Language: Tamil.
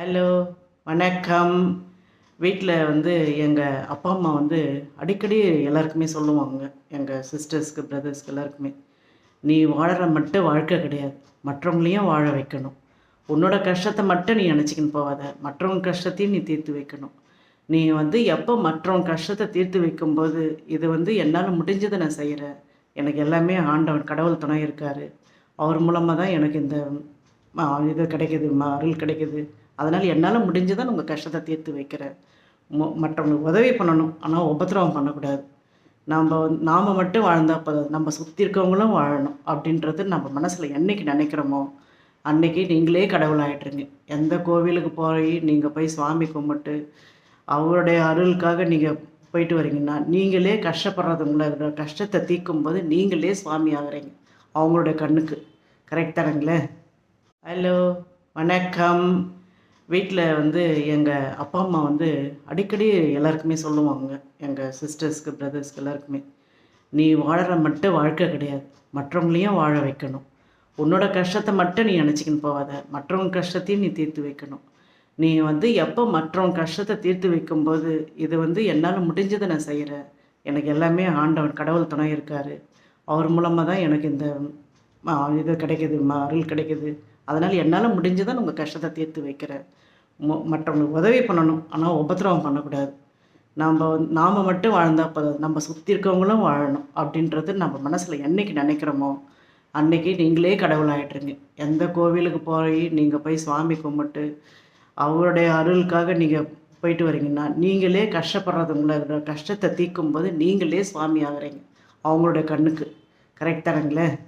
ஹலோ, வணக்கம். வீட்டில் வந்து எங்கள் அப்பா அம்மா வந்து அடிக்கடி எல்லாருக்குமே சொல்லுவாங்க. எங்கள் சிஸ்டர்ஸ்க்கு, பிரதர்ஸ்க்கு எல்லாருக்குமே. "நீ வாழற மட்டும் வாழ்க்கை கிடையாது. மற்றவங்களையும் வாழ வைக்கணும். உன்னோட கஷ்டத்தை மட்டும் நீ நினச்சிக்கின்னு போகாத. மற்றவங்க கஷ்டத்தையும் நீ தீர்த்து வைக்கணும். நீ வந்து எப்போ மற்றவங்க கஷ்டத்தை தீர்த்து வைக்கும்போது, இது வந்து என்னால் முடிஞ்சதை நான் செய்கிறேன். எனக்கு எல்லாமே ஆண்டவன் கடவுள் துணை இருக்காரு. அவர் மூலமாக தான் எனக்கு இந்த இது கிடைக்குது, அருள் கிடைக்குது. அதனால் என்னால் முடிஞ்சதை நான் உங்கள் கஷ்டத்தை தீர்த்து வைக்கிறேன். மற்றவங்களுக்கு உதவி பண்ணணும். ஆனால் உபத்திரவம் பண்ணக்கூடாது. நாம் மட்டும் வாழ்ந்தா போதாது. நம்ம சுற்றி இருக்கவங்களும் வாழணும். அப்படின்றது நம்ம மனசில் என்னைக்கு நினைக்கிறோமோ, அன்னைக்கு நீங்களே கடவுள் ஆயிட்டுருங்க. எந்த கோவிலுக்கு நீங்கள் போய் சுவாமி கும்பிட்டு, அவருடைய அருளுக்காக நீங்கள் போயிட்டு வரீங்கன்னா, நீங்களே கஷ்டப்படுறவங்களோட கஷ்டத்தை தீர்க்கும்போது நீங்களே சுவாமி ஆகுறீங்க. அவங்களுடைய கண்ணுக்கு. கரெக்ட் தானுங்களே? ஹலோ, வணக்கம். வீட்டில் வந்து எங்கள் அப்பா அம்மா வந்து அடிக்கடி எல்லாருக்குமே சொல்லுவாங்க. எங்கள் சிஸ்டர்ஸ்க்கு, பிரதர்ஸ்க்கு எல்லாருக்குமே. "நீ வாழற மட்டும் வாழ்க்கை கிடையாது. மற்றவங்களையும் வாழ வைக்கணும். உன்னோட கஷ்டத்தை மட்டும் நீ நினச்சிக்கின்னு போகாத. மற்றவங்க கஷ்டத்தையும் நீ தீர்த்து வைக்கணும். நீ வந்து எப்போ மற்றவங்க கஷ்டத்தை தீர்த்து வைக்கும்போது, இது வந்து என்னால் முடிஞ்சதை நான் செய்கிறேன். எனக்கு எல்லாமே ஆண்டவன் கடவுள் துணை இருக்காரு. அவர் மூலமாக தான் எனக்கு இந்த இது கிடைக்குது, அருள் கிடைக்குது. அதனால் என்னால் முடிஞ்சதை நான் உங்கள் கஷ்டத்தை தீர்த்து வைக்கிறேன். மற்றவங்களுக்கு உதவி பண்ணணும். ஆனால் உபத்திரவம் பண்ணக்கூடாது. நாம் மட்டும் வாழ்ந்தா போதாது. நம்ம சுற்றி இருக்கவங்களும் வாழணும். அப்படின்றது நம்ம மனசில் என்னைக்கு நினைக்கிறோமோ, அன்னைக்கு நீங்களே கடவுள் ஆயிட்டுருங்க. எந்த கோவிலுக்கு நீங்கள் போய் சுவாமி கும்பிட்டு, அவருடைய அருளுக்காக நீங்கள் போயிட்டு வரீங்கன்னா, நீங்களே கஷ்டப்படுறவங்களோட கஷ்டத்தை தீர்க்கும்போது நீங்களே சுவாமி ஆகுறீங்க. அவங்களுடைய கண்ணுக்கு. கரெக்ட் தானுங்களே?